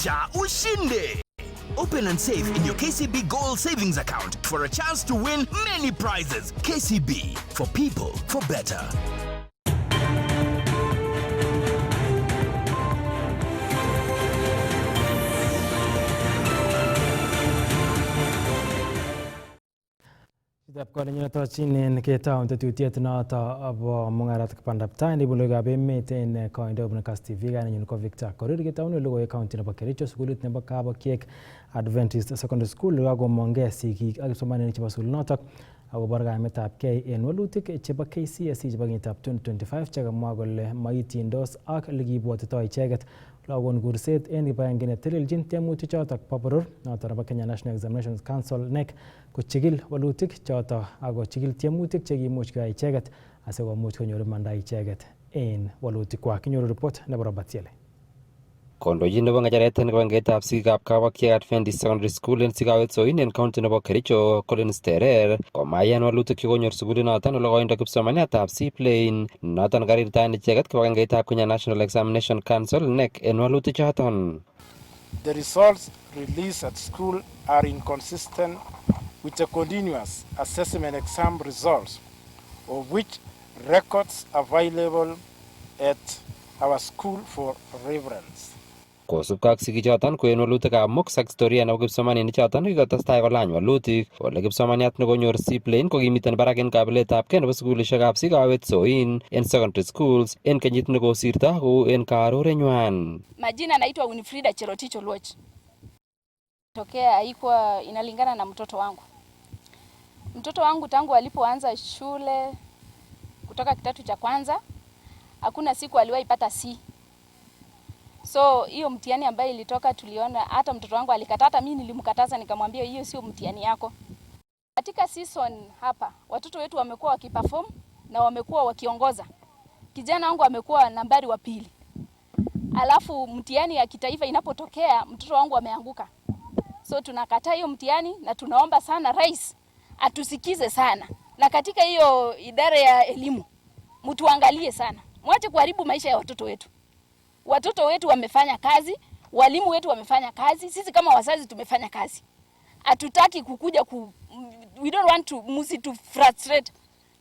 Kisha ushinde. Open and save in your KCB Gold Savings account for a chance to win many prizes. KCB, for people, for better. Dap kole nyoto chinen ke taon tetutiet noto abo Mungaret Bandaptai ni buloga be meten koindo bun Kass TV gan nyin ko Victor Korir ke taon logo county nebo Kericho sukulit nebo Kabo Kiek Adventist Secondary School logo monge siki ak somanen chebo sul noto ako borga metab ke en walutik chebo KCSE chebo ngitab 2025 chakamwa kole maitindos ak likibwotito icheget lagon gurset en kibangene teleljin temutik chotok po boror noto nebo Kenya National Examinations Council NEC kochigil walutik choto ako chigil temutik chekimuch koyai icheget asikomuch konyor imanda icheget en walutikwak. Kinyoru report nebo Robert Yele. Kondoji nebo ng'echeret nebo ngetab sigikab Kabo Kiek Adventist Secondary School en Sigawet Soin en county nebo Kericho Collins Terer komayan walutik chekonyor sukulinoton ole koindo kipsomaniatab C-Plane noton karirtaen icheget kibagengeitab Kenya National Examination Council NEC en walutik choton. The results released at school are inconsistent with the continuous assessment exam results, of which records are available at our school for reference. Kosubkei ak sigichoton ko en walutikab MOOCs ak historia nebo kipsomaninik choton kikotestai kolany walutik ole kipsomaniat nekonyor C-Plane ko kimiten barak en kabiletabgei nebo sukulishekab Sigawet Soin en secondary schools en kenyit nekosirto kou en karorenywan. Majina naitwa Winifrida Cherotich Oluoch. Tokea haikuwa inalingana na mtoto wangu. Mtoto wangu tangu alipoanza shule kutoka kitatu cha kwanza hakuna siku aliwahi pata C. So hiyo mtihani ambayo ilitoka tuliona hata mtoto wangu alikataa, hata mimi nilimkataza nikamwambia hiyo sio mtihani yako. Katika season hapa watoto wetu wamekuwa wakiperform na wamekuwa wakiongoza. Kijana wangu amekuwa nambari wa pili. Alafu mtihani ya kitaifa inapotokea mtoto wangu ameanguka. So tunakataa hiyo mtihani na tunaomba sana rais atusikize sana. Na katika hiyo idara ya elimu mtuangalie sana. Mwache kuharibu maisha ya watoto wetu. Watoto wetu wamefanya kazi, walimu wetu wamefanya kazi, sisi kama wazazi tumefanya kazi. Hatutaki kukuja we don't want to to frustrate.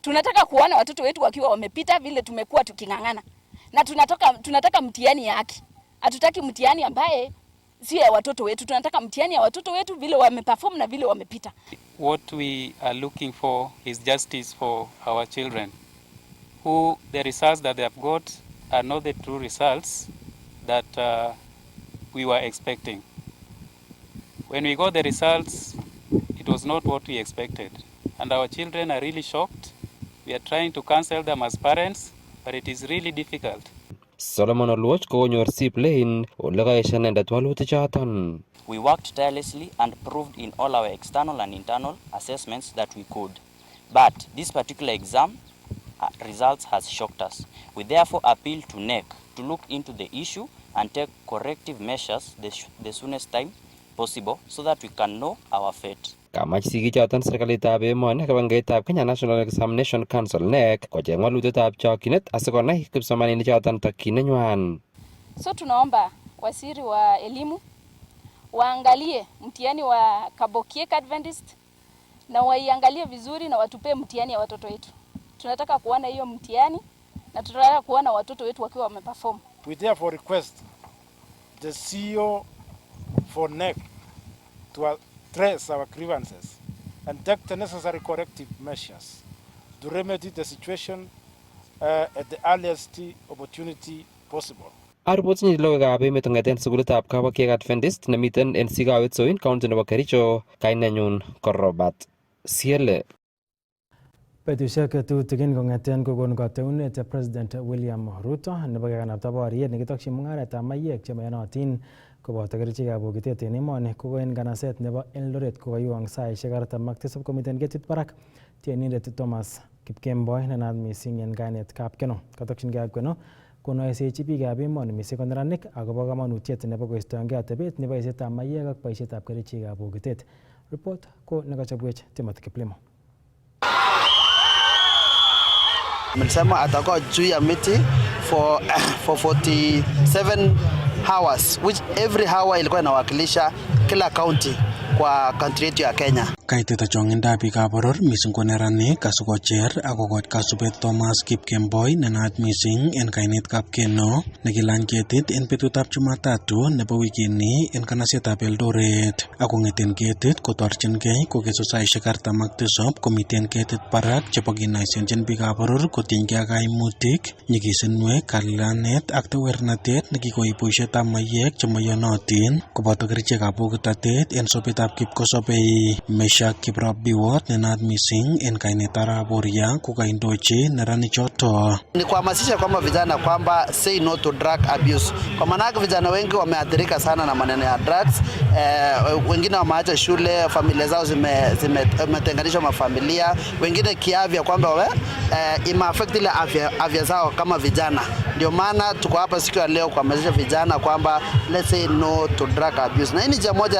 Tunataka kuona watoto wetu wakiwa wamepita vile tumekuwa tukingangana. Na tunataka mtihani ya haki. Hatutaki mtihani ambaye si ya watoto wetu. Tunataka mtihani ya watoto wetu vile wameperform na vile wamepita. What we are looking for is justice for our children, who the results that they have got are not the true results that we were expecting. When we got the results, it was not what we expected. And our children are really shocked. We are trying to counsel them as parents, but it is really difficult. Solomon Oluoch konyor C-Plane ole kaesha inendet walutik choton. We worked tirelessly and proved in all our external and internal assessments that we could. But this particular exam results has shocked us. We therefore appeal to NEC to look into the issue and take corrective measures the soonest time possible so that we can know our fate. Kamach sigichoton serikalitab emoni kibagengeitab Kenya National Examination Council NEC kocheng walutietab chokchinet asikonai kipsomaninik choton tokyinenywan. So tunaomba waziri wa elimu waangalie mtihani wa Kabo Kiek Adventist na waiangalie vizuri na watupe mtihani ya watoto wetu. Tunataka kuona hiyo mtihani na tunataka kuona watoto wetu wakiwa wameperform. We therefore request the CEO for NEC to address our grievances and take the necessary corrective measures to remedy the situation at the earliest opportunity possible. Aripotini logoiwekab emet kong'eten sukulitab Kabo Kiek Adventist nemiten en Sigawet Soin county nebo Kericho, kainenyun ko Robert Siele. Betusiek tutikin kong'eten kokon kateunet President William Ruto nebo kekanapta boriet nekitokyin mung'aretab maiyek chemaiyonotin koboto kerichekab bokitet en emoni ko en kanaset nebo Eldoret kokaiwang saisiek 47 komiten ketit barak tienindet Thomas Kipkemboi nenaat missing en kainet Kapkeno. Katokyingei Kapkeno konoisechi biikab emoni missing ko neranik akobo komonutiet nebo koistoengei atebet nebo boisietab maiyek ak boisietab kerichekab bokitet. Report ko nekachobwech Timothy Kiplimo. Mlisema atakuwa juu ya miti for 47 hours, which every hour ilikuwa inawakilisha kila county kwa country yetu ya Kenya. Kaitita chonginda biikab boror mising ko neranik asikocher akokoch kasubet Thomas Kipkemboi nenaat mising en kainet Kapkeno nekilany ketit en betutab Jumatatu nebo wikini en kanasetab Eldoret. Akong'eten ketit kotorchingei kokesu saisiek 47 komiten ketit barak chebo kinaisenjin biikab boror kotinygei ak kaimutik, nyigisinwek, kalilanet ak tewernatet nekikoib boisietab maiyek chemoiyonotin koboto kerichekab bokitotet en sobetab kipkosobei. Kiprop Biwot nenaat mising en kainet Arap Boria kokaindochi neranichoto. Ni kuhamasisha kwamba vijana kwamba say no to drug abuse. Kwa maana vijana wengi wameathirika sana na maneno ya drugs. Wengine wameacha shule, familia zao zimetenganishwa mafamilia, wengine kiafya kwamba imeaffect ile afya zao kama vijana. Ndio maana tuko hapa siku ya leo kuhamasisha vijana kwamba let's say no to drug abuse. Na hii ni njia moja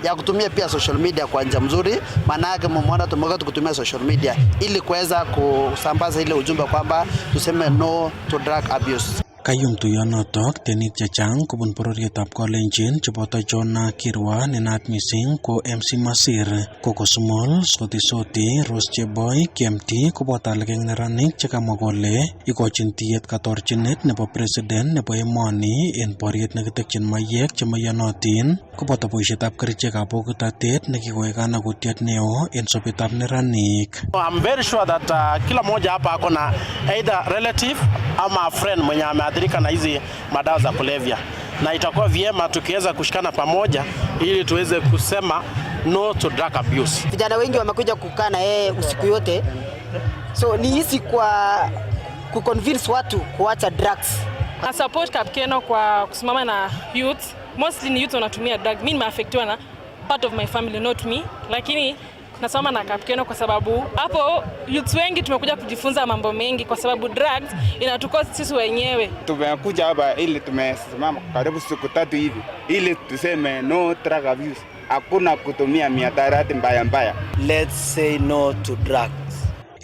ya kutumia pia social media kwa njia mzuri. Maana yake mmeona tumekuwa tukitumia social media ili kuweza kusambaza ile ujumbe kwamba tuseme no to drug abuse. Kayum tuyonotok tenik chechang kobun bororietab Kolenjin cheboto Jona Kirwa nenaat mising ko MC Masir, Koko Small, Soti, Rose Cheboy, Kemti koboto alak eng neranik chekamwa kole ikochin tiyet katorchinet nebo president nebo emoni en boriet nekitekyin maiyek chemoiyonotin koboto boisietab kerichekab bokitotet nekikoek kanakutiet neo en sobetab neranik. I'm very sure that kila mmoja hapa ako na either relative ama friend mwenye ameathirika na hizi madawa za kulevya, na itakuwa vyema tukiweza kushikana pamoja ili tuweze kusema no to drug abuse. Vijana wengi wamekuja kukaa na yeye usiku yote, so ni hisi kwa kuconvince watu kuacha drugs. I support Kapkeno kwa kusimama na youth. Mostly ni youth wanatumia drug. Mimi nimeaffectiwa na part of my family, not me, lakini nasoma na Kapkeno kwa sababu hapo youth wengi tumekuja kujifunza mambo mengi kwa sababu drugs inatukosa sisi wenyewe. Tumekuja hapa ili tumesimama karibu siku 3 hivi ili tuseme no drug abuse. Hakuna kutumia mihadarati mbaya. Let's say no to drugs.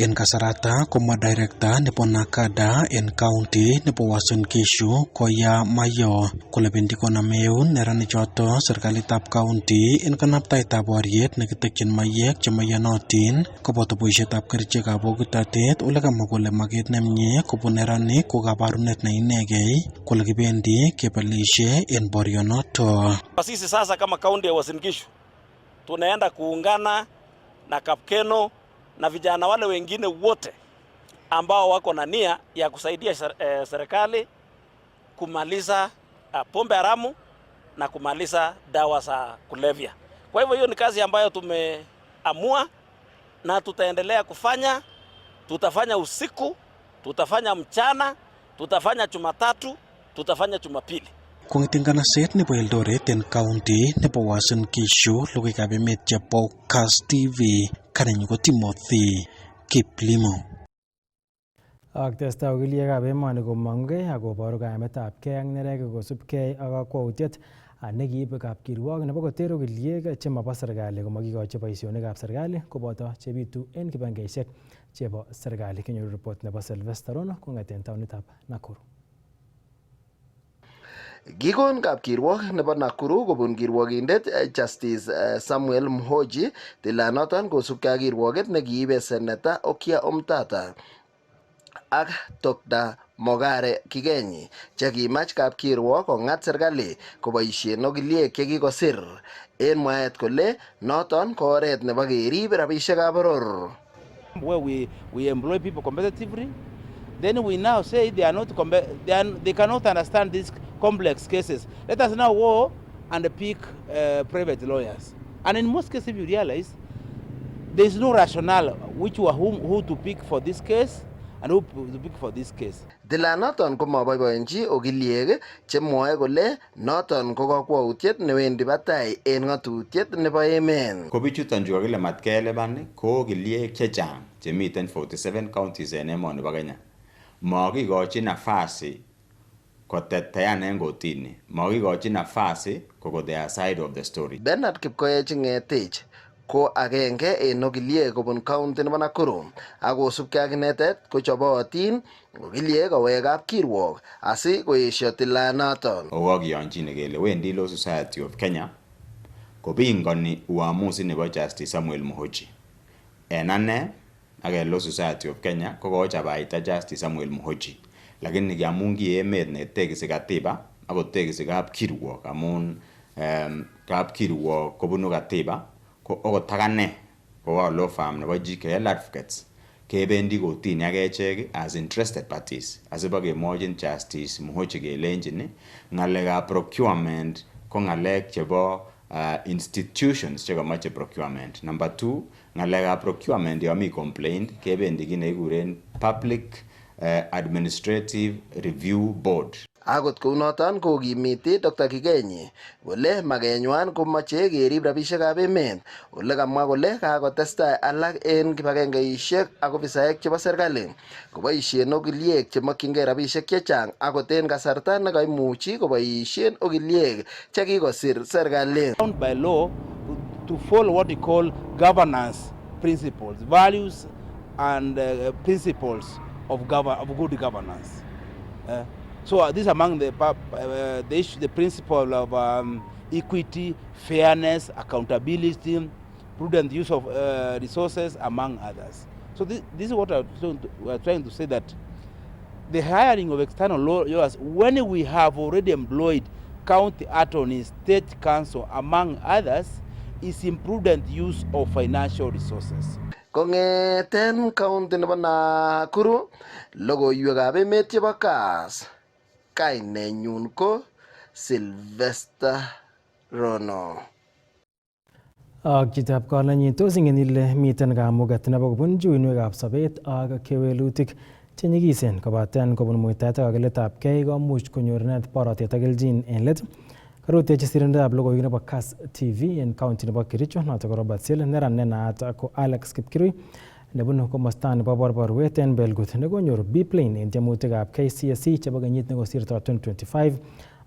En kasarata komwa director nebo Nakada en county nebo Uasin Gishu Koya Mayo kole bendi koname eun neranichoto serikalitab county en kanaptaitab boriet nekitekyin maiyek chemoiyonotin koboto boisietab kerichekab bokitotet ole kamwa kole maket nemie kobun neranik ko kabarunet neinegei kole kibendi kebalishe en borionoto. Sisi sasa kama county ya Uasin Gishu tunaenda kuungana na Kapkeno na vijana wale wengine wote ambao wako na nia ya kusaidia serikali kumaliza pombe haramu na kumaliza dawa za kulevya. Kwa hivyo hiyo ni kazi ambayo tumeamua na tutaendelea kufanya. Tutafanya usiku, tutafanya mchana, tutafanya Jumatatu, tutafanya Jumapili. Kong'eten kanaset nebo Eldoret en county nebo Uasin Gishu logoiwekab emet chebo Kass TV kanenyu ko Timothy Kiplimo. Ak testai ogiliekab emoni komong'ugei akoboru kaimetabgei ak neregik kosubgei ak kakwautiet nekiibe kapkirwok nebo koter ogiliek chemobo serikali komakikochi boisionikab serikali koboto chebitu en kibangeisiek chebo serikali. Kinyoru report nebo Sylvester Rono kong'eten taonitab Nakuru. Kikon kapkirwok nebo Nakuru kobun kirwokindet Justice Samuel Mhoji tilanoton kosubkei ak kirwoket nekiibe Seneta Okia Omtata ak Dr. Mogare Kigenyi chekimach kapkirwok kong'at serikali koboisien ogiliek chekikosir en mwaet kole noton ko oret nebo kerib rabisiekab boror. Where we employ people competitively, then we now say they cannot understand these complex cases. Let us now go and pick private lawyers. And in most cases, you realize there is no rationale who to pick for this case and who to pick for this case. Tilanoton ko maboiboenchi ogiliek chemwoe kole noton ko kakwautiet newendi batai en ng'atutiet nebo emet. Ko bichuton chu kakile matkelipan ko ogiliek chechang chemiten 47 counties en emoni bo Kenya. Makikochi nafasi kotetean en kotini, makikochi nafasi koko their side of the story. Bernard Kipkoech Ng'etich ko agenge en ogiliek kobun county nebo Nakuru. Akosubkei ak inetet kochobotin ogiliek kowek kapkirwok asi koesio tilanoton. Okakiyonjine kele wendi Law Society of Kenya kopingoni uamuzi nebo Justice Samuel Muhoji. En ane ak Law Society of Kenya kokochabaita Justice Samuel Muhoji. Lakini kiamun ki emet netekisi katiba akotekisi kapkirwok amun kapkirwok kobunu katiba ko okot akane ko law firm nebo GKL Advocates kebendi kotini ak echek as interested parties asibakemwochin Justice Muhoji kelenjin ng'alekab procurement ko ng'alek chebo institutions chekamache procurement. Number 2, ng'alekab procurement yomi complaint kebendi kit nekikuren Public Administrative Review Board. Akot kounoton kokimiti Dr. Kigenyi kole makenywan komache kerib rabisiekab emet, ole kamwa kole kakotestai alak en kibagengeisiek ak ofisaek chebo serikali koboisien ogiliek chemokyingei rabisiek chechang akot en kasarta nekaimuchi koboisien ogiliek chekikosir serikali. By law to follow what we call governance principles, values and principles of good governance. So this among the principle of equity, fairness, accountability, prudent use of resources, among others. So this is what we are trying to say, that the hiring of external lawyers, when we have already employed county attorneys, state council, among others, is imprudent use of financial resources. Kongeten county nebo Nakuru, logoiwekab emet chebo Kass. Kainenyun ko Sylvester Rono. Ak chitab kolenyin tos ingen ile miten kamuget nebo kobun uinwekab sobet ak kewelutik che nyikisen kobaten kobun muitaet ak kakiletab kei komuch konyor inet borotet ak kelchin en let. Karutechi sirindetab logoiwek nebo Kass TV en county nebo Kericho notok ko Robert Sill, neran nenaat ko Alex Kipkirui nebunu komosta nebo borborwet en Belgut nekonyor B-plane en tiemutikab KCSE chebo kenyit nekosirto 2025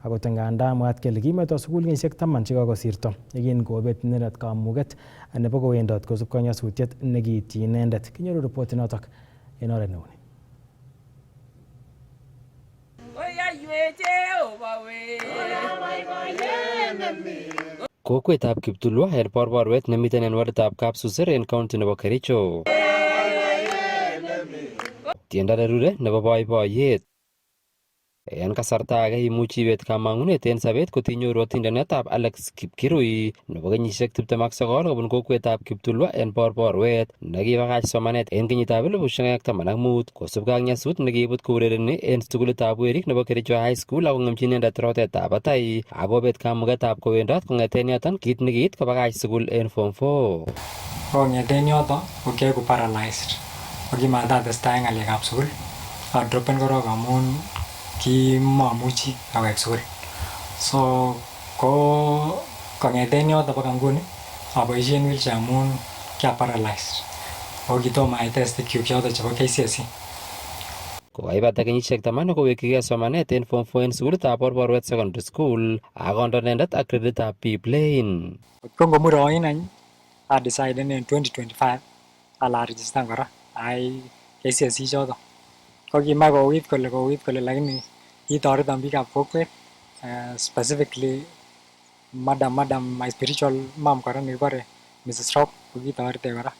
akot nganda mwaat kele kimeto sukul kenyisiek 10 chekakosirto yekin kobet inendet kamuget nebo kowendot kosubkei nyasutiet nekiityi inendet. Kinyoru ripoti notok en oret neuni. Kokwetab Kiptulwa en borborwet nemiten en waditab Kapsuser en county nebo Kericho. Tiendo nerure nebo boiboiyet. En kasarta age imuchi ibet kamang'unet en sobet kotinyoru atindonetab Alex Kipkirui nebo kenyisiek 29 kobun kokwetab Kiptulwa en borborwet nekibakach somanet en kenyitab 2015 kosubkei ak nyasut nekiibut kourereni en sukulitab werik nebo Kericho High School ak kong'emchi inendet rotetab batai akobet kamugetab kowendot kong'eten yoton kit nekiit kobakach sukul en form 4. Kong'eten yoton ko kiaku paralyzed kokimatatestai ng'alekab sukul adropen korok amun kimamuchi awek sukul. So ko kong'eten yoton baka nguni aboisien wheelchair amun kia paralyzed. Ako kitomo ai test kyuk choton chebo KCSE. Kokaibata kenyisiek 10 kowekigei somanet en form 4 en sukulitab Borborwet Secondary School ak kondo inendet ak kreditab B-plane. Ko ngomuroin any a decide in 2025 ala register kora ai KCSE choton. Ko kimach kouit kole lakini kitoreton biikab kokwet, specifically madam my spiritual mom kora nekibore Mrs. Rob ko kitoretech kora.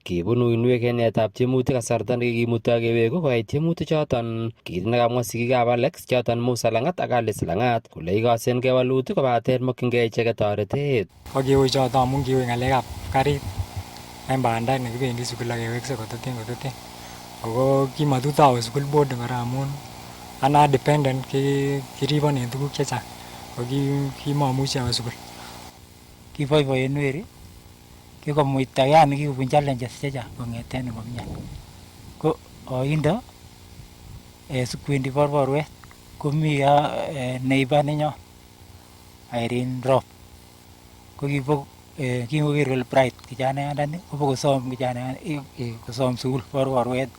Kibun uinwek en yaetab tiemutik kasarta nekikimuti ak keweku koyai tiemutik choton. Kit nekamwa sigikab Alex choton Musa Lang'at ak Alice Lang'at kole ikosengei walutik kobaten mokyingei icheket toretet. Ko kiui choton amun kiui ng'alekab karit en bandai nekibendi sukul ak kewekse kototen. Ako kimatut awe sukul boarding kora amun ana dependent kiribon en tuguk chechang. Ko kimamuchi awe sukul. Kiboiboen weri kikomuita yani kikobun challenges chechang kong'eten komyan. Ko oindo sikwendi Borborwet komi neighbor nenyon Irene Rob. Ko kingoker kole bright kijanayandani kobokosom kosom sukul Borborwet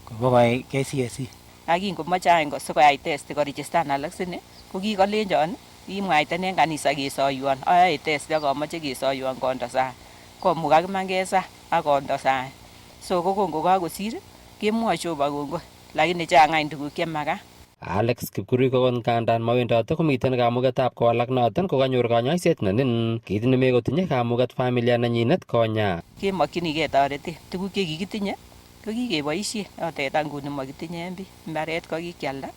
kobokoyai KCSE. Akingomoche any sikoyai test koregistan Alex ini ko kikolenjon imwaiten en kanisa kesoywan ayae test ak amache kesoywan kondo sang komukak iman kesa ak kondo sang so kokon kokakosir kemwoe Jehova kongoi lakini chang'any tuguk chemakat. Alex Kipkurui kokon kandan mawendote komiten kamugetab kowalak noton kokanyor kanyoiset nenin kit nemekotinye kamuget familia nenyinet konya. Kemokyinigei toretet tuguk chekikitinye ko kikeboisien teta nguni mokitinye en bii mbaret ko kikialda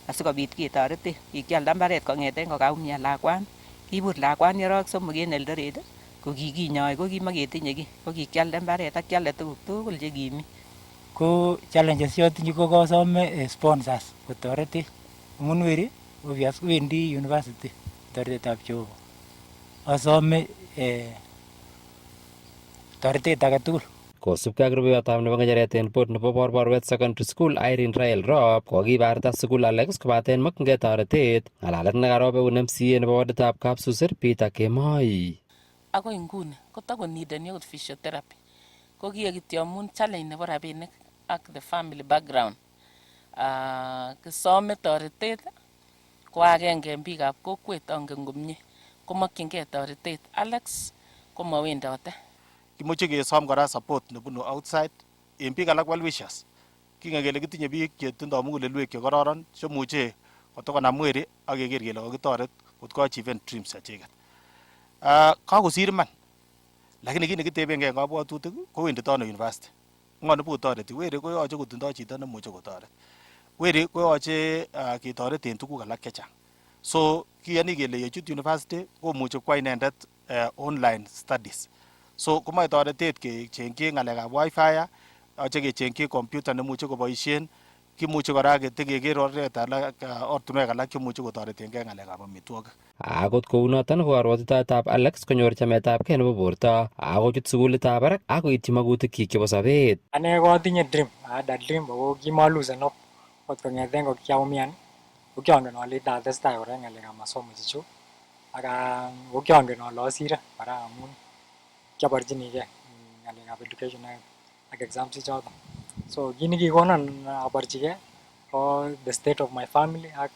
asikobit ketoreten kikialda mbaret kong'eten kokaumian lakwani kibur lakwani orowek 3 en Eldoret ko kikinyoe ko kimaketinye kiy ko kikialda mbaret ak kialda tuguk tugul chekimi. Ko challenges chotinye ko kasome sponsors kotoretech amun weri obvious wendi university toretetab Jehova asome toretet age tugul. Kosubkei ak rubeiwotab nebo ng'echeret en board nebo Borborwet Secondary School Irene Rael Rop kokibarta sukul Alex kobaten mokyingei toretet ng'alalet nekarob eun MCA nebo waditab Kapsusir Peter Kemoi. Akoi nguni kotakonideni akot physiotherapy ko kiye kityo amun challenge nebo rabinik ak the family background. Kisome toretet ko agenge en biikab kokwet angen komie komokyingei toretet. Alex komawendote. Kimuche kesom kora support nebunu outside en biik alak well wishers. Kingen kele kitinye biik chetindoi mugulelwek chekororon chemuche kotokonam weri ak keker kele kokitoret kot ko achieve dreams chechiket. Kakosir iman lakini kit nekitebengei en kabwatutik kowendito ano university. Ng'o nebukotoreti weri koyoche kotindoi chito nemuche kotoret. Weri koyoche ketoret en tuguk alak chechang. So kiyoni kele yechut university komuche kwa inendet online studies. So komoe toretet kechengchi ng'alekab wifi yoche kechengchi computer nemuche koboisien kimuche kora ketekeker ortinwek alak chemuche kotoretengei ng'alekab amitwogik. Akot kounoton ko karwotitoetab Alex konyor chametabgei nebo borto akochut sukulitab barak akoityi magutikyik chebo sobet. Ane kotinye dream, ada dream ako kimalusen up kot kong'eten ko kiaumian ko kiangen ale itatestai kora ng'alekab masomo chechu ak ko kiangen ale asire kora amun kiaborchinigei ng'alekab education ak exams ichoton. So kit nekikonon aborchigei ko the state of my family ak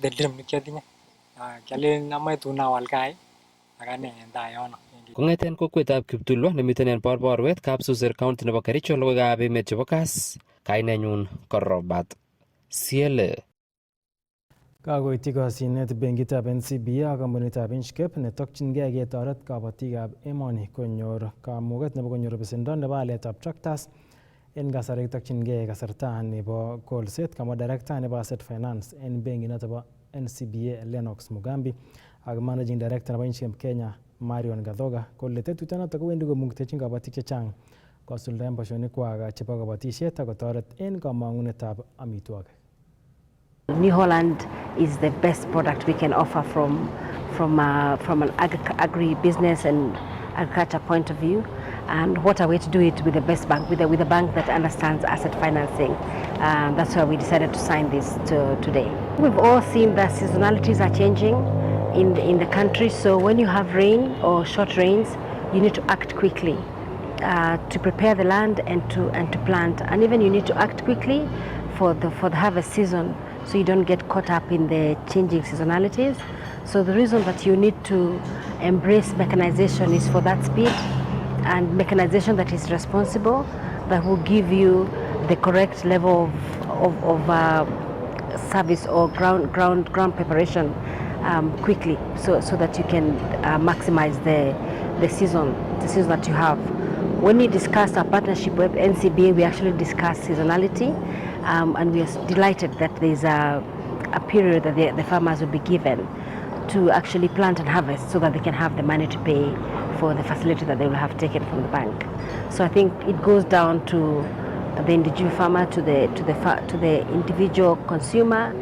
the dream nekiatinye. Kialen amae tun awal gai ak ane en tai yono. Kong'eten kokwetab Kiptulwa nemiten en Borborwet Kapsusir County nebo Kericho logoiwekab emet chebo Kass kainenyun ko Robert Siele. Kakoityi kosyinet benkitab NCBA ak kampunitab Inchcape netokyingei ketoret kabatikab emoni konyor kamuget nebo konyor besendo nebo aletab tractors en kasari kitokyingei kasarta nebo kolset, kamwa director nebo asset finance en benki noto bo NCBA Lennox Mugambi ak managing director nebo Inchcape Kenya Marion Gathoga kole tetutyonoto kowendi komuktechin kabatik chechang kosuldaen boisionikwak chebo kabatisiet ak kotoret en kamang'unetab amitwogik. New Holland is the best product we can offer from an agri-business and agriculture point of view. And what a way to do it with the best bank, with a bank that understands asset financing. That's why we decided to sign this today. We've all seen that seasonalities are changing in the country. So when you have rain or short rains, you need to act quickly to prepare the land and to plant. And even you need to act quickly for the harvest season, so you don't get caught up in the changing seasonalities. So the reason that you need to embrace mechanization is for that speed and mechanization that is responsible, that will give you the correct level of service or ground preparation quickly, so that you can maximize the season that you have. When we discussed our partnership with NCBA, we actually discussed seasonality, and we are delighted that there's a period that the farmers will be given to actually plant and harvest so that they can have the money to pay for the facility that they will have taken from the bank. So I think it goes down to the individual farmer, to the individual consumer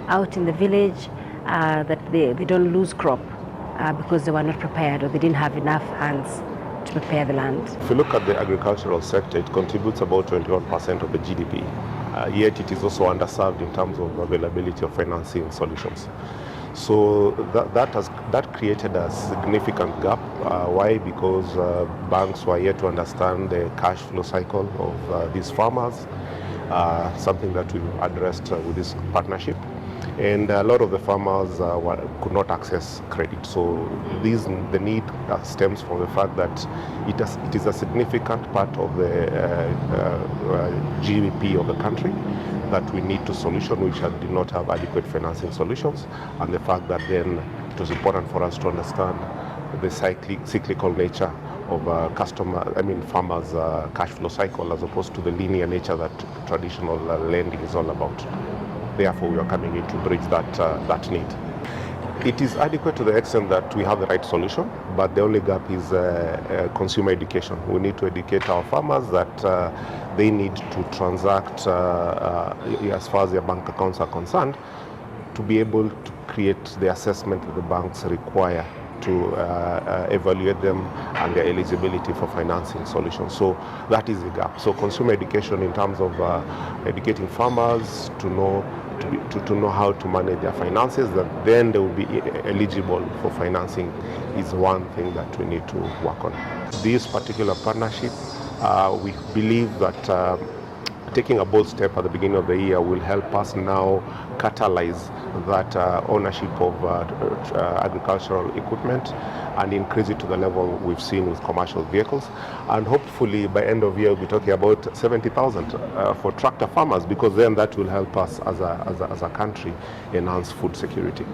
out in the village, that they don't lose crop because they were not prepared or they didn't have enough hands to prepare the land. If you look at the agricultural sector, it contributes about 21% of the GDP, yet it is also underserved in terms of availability of financing solutions. So that created a significant gap. Why? Because banks were yet to understand the cash flow cycle of these farmers, something that we addressed with this partnership. and a lot of the farmers could not access credit. So the need stems from the fact that it is a significant part of the GDP of the country that we need to solution, which did not have adequate financing solutions, and the fact that then it was important for us to understand the cyclical nature of farmers' cash flow cycle, as opposed to the linear nature that traditional lending is all about. Therefore, we are coming in to bridge that need. It is adequate to the extent that we have the right solution, but the only gap is consumer education. We need to educate our farmers that they need to transact as far as their bank accounts are concerned, to be able to create the assessment that the banks require to evaluate them and their eligibility for financing solutions. So that is the gap. So consumer education in terms of educating farmers to know how to manage their finances, that then they will be eligible for financing, is one thing that we need to work on. This particular partnership, we believe that taking a bold step at the beginning of the year will help us now catalyze that ownership of agricultural equipment and increase it to the level we've seen with commercial vehicles. And hopefully by end of year we'll be talking about 70,000 for tractor farmers, because then that will help us as a country enhance food security.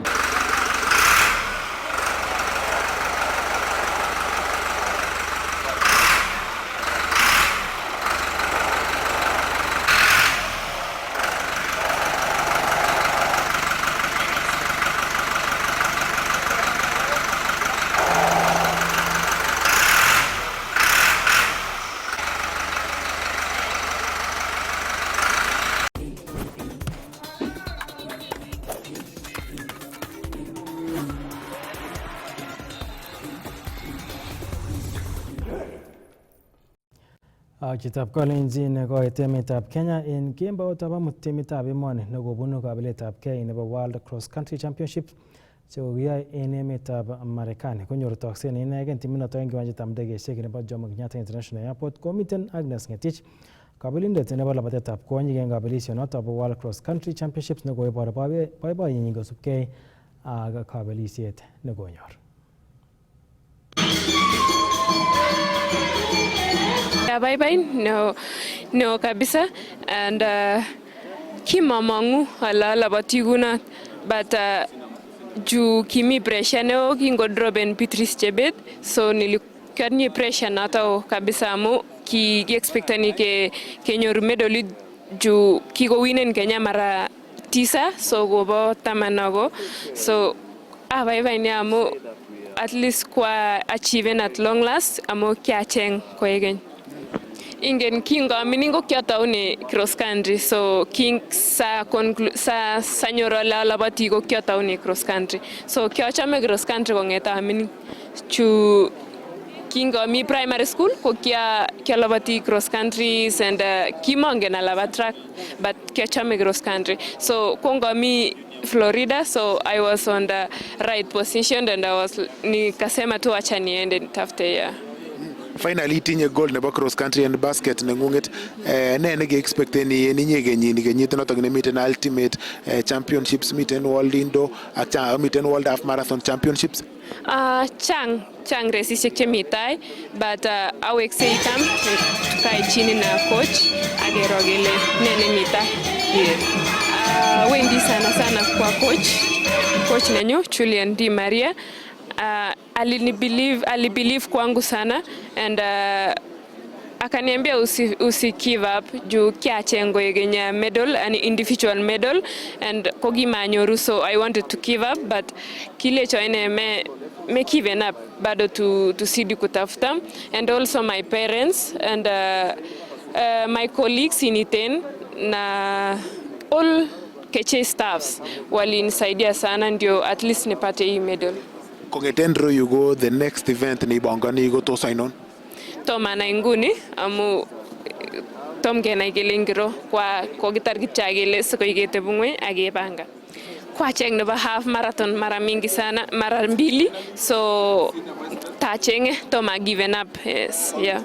Chitab kolenjin koit emetab Kenya en kemboutab amut emetab emoni nekobunu kabiletabgei nebo World Cross Country Championship chekokiyai en emetab Marekani. Konyor tokset inegen timinoto en kiwanjetab ndegeisiek nebo Jomo Kenyatta International Airport. Komiten Agnes Ngetich, kabelindet nebo labatetab kwonyik en kabelisionoto bo World Cross Country Championships nekoibor boiboiyenyin kosubkei ak kabelisiet nekonyor. Bye no kabisa, and kimamangu ala labati kuna, but juu kimi pressure neo kingo drop en Pitris Chebet, so nilikani pressure natao kabisa mo ki expectani ke nyoru medali juu kiko winen Kenya mara 9, so gobo tamanago, so bye ni amo at least kwa achieving at long last amo kiacheng koegen. Ingen kinga miningo kyataune cross country, so king sa sanyoro la labati go kyataune cross country, so kyachame cross country kongeta mining chu kinga mi primary school ko kya labati cross countries and kimange na labat track, but kyachame cross country, so konga mi Florida, so I was on the right position and I was nikasema tu acha niende nitafute ya. Finally tinye goal nebo cross country and basket nengunget ne nege expect ni nyege nyini noto miten ultimate championships, miten world indo ak miten world half marathon championships. Chang resisiek chemitai, but awekse itam tukai chini na coach agero gele nene mita. Wendi sana kwa coach nenyu Julian Di Maria. Ali believe kwangu sana, and akaniambia usi give up juu kiachengo yegenya medal, an individual medal, and kogi manyoru, so I wanted to give up, but kile choine me given up bado to sidi kutafuta, and also my parents and my colleagues in Iten na all Keche staffs walinisaidia sana ndio at least nipate hii medal. Kongetendro you go the next event ni bangani you go to sign on. Toma na inguni amu tom gena igilingiro kwa kogitargit chagile siko igete bungwe agebanga. Kwa cheng nebo half marathon mara mingi sana, mara 2, so tachenge toma given up. Yes, yeah.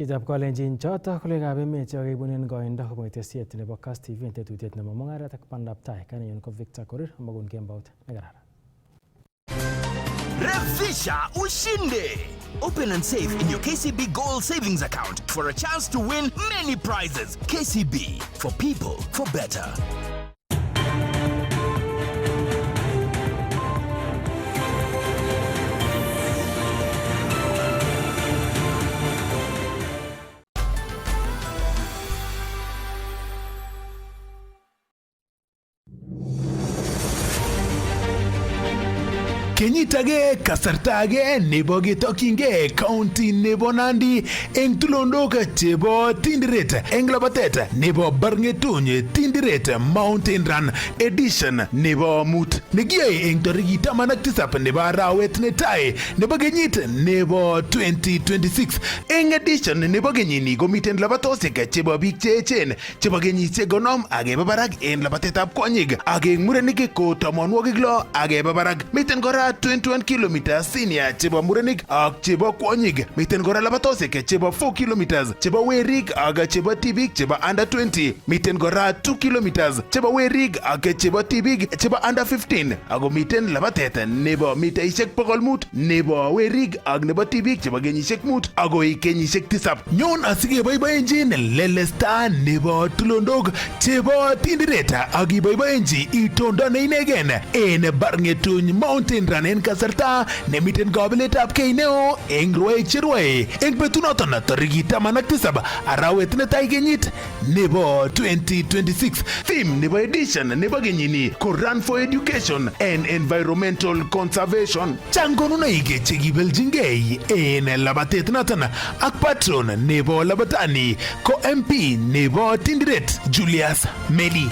Kitab kolenjin choto kolegab emet chekaibunen koindo kobun tesiet nebo Kass TV en tetutiet nebo Mungaret ak Bandaptai. Kanenyun ko Victor Korir amakon kembaut nekararan. Revisha ushinde. Open and save in your KCB Gold Savings account for a chance to win many prizes. KCB, for people, for better. Kenyit age kasarta age nebo ketokchingei county nebo Nandi eng tulondok chebo Tindiret eng labatet nebo Barngetuny Tindiret Mountain Run edition nebo mut nekiyoe eng tarikit 17 nebo arawet netai nebo kenyit nebo 2026. Eng edition nebo kenyini komiten labatosiek chebo biik che echen chebo kenyisiek 50 akeba barak eng labatetab kwonyik ak eng murenik ko 60 akeba barak. Miten kora 21 kilometers senior chebo murenik ak chebo kwonyik. Miten kora labatosiek chebo 4 kilometers chebo werik ak chebo tibik chebo under 20. Miten kora 2 kilometers chebo werik ak chebo tibik chebo under 15. Ako miten labatet nebo mitaisiek 500 nebo werik ak nebo tibik chebo kenyisiek 5 akoi kenyisiek 7. Nyon asikeboiboenjin lelesta nebo tulondok chebo Tindiret ak iboiboenji itondo neinegen en Barngetuny Mountain Run en kasarta nemiten kabiletab kei neo eng rwaek cherwae eng betunoton tarikit 17 arawet netai kenyit nebo 2026. Theme nebo edition nebo kenyini ko Run for Education and Environmental Conservation. Chang konunoik chekibeljingei en labatet noton ak patron nebo labatani ko MP nebo Tindiret Julius Meli.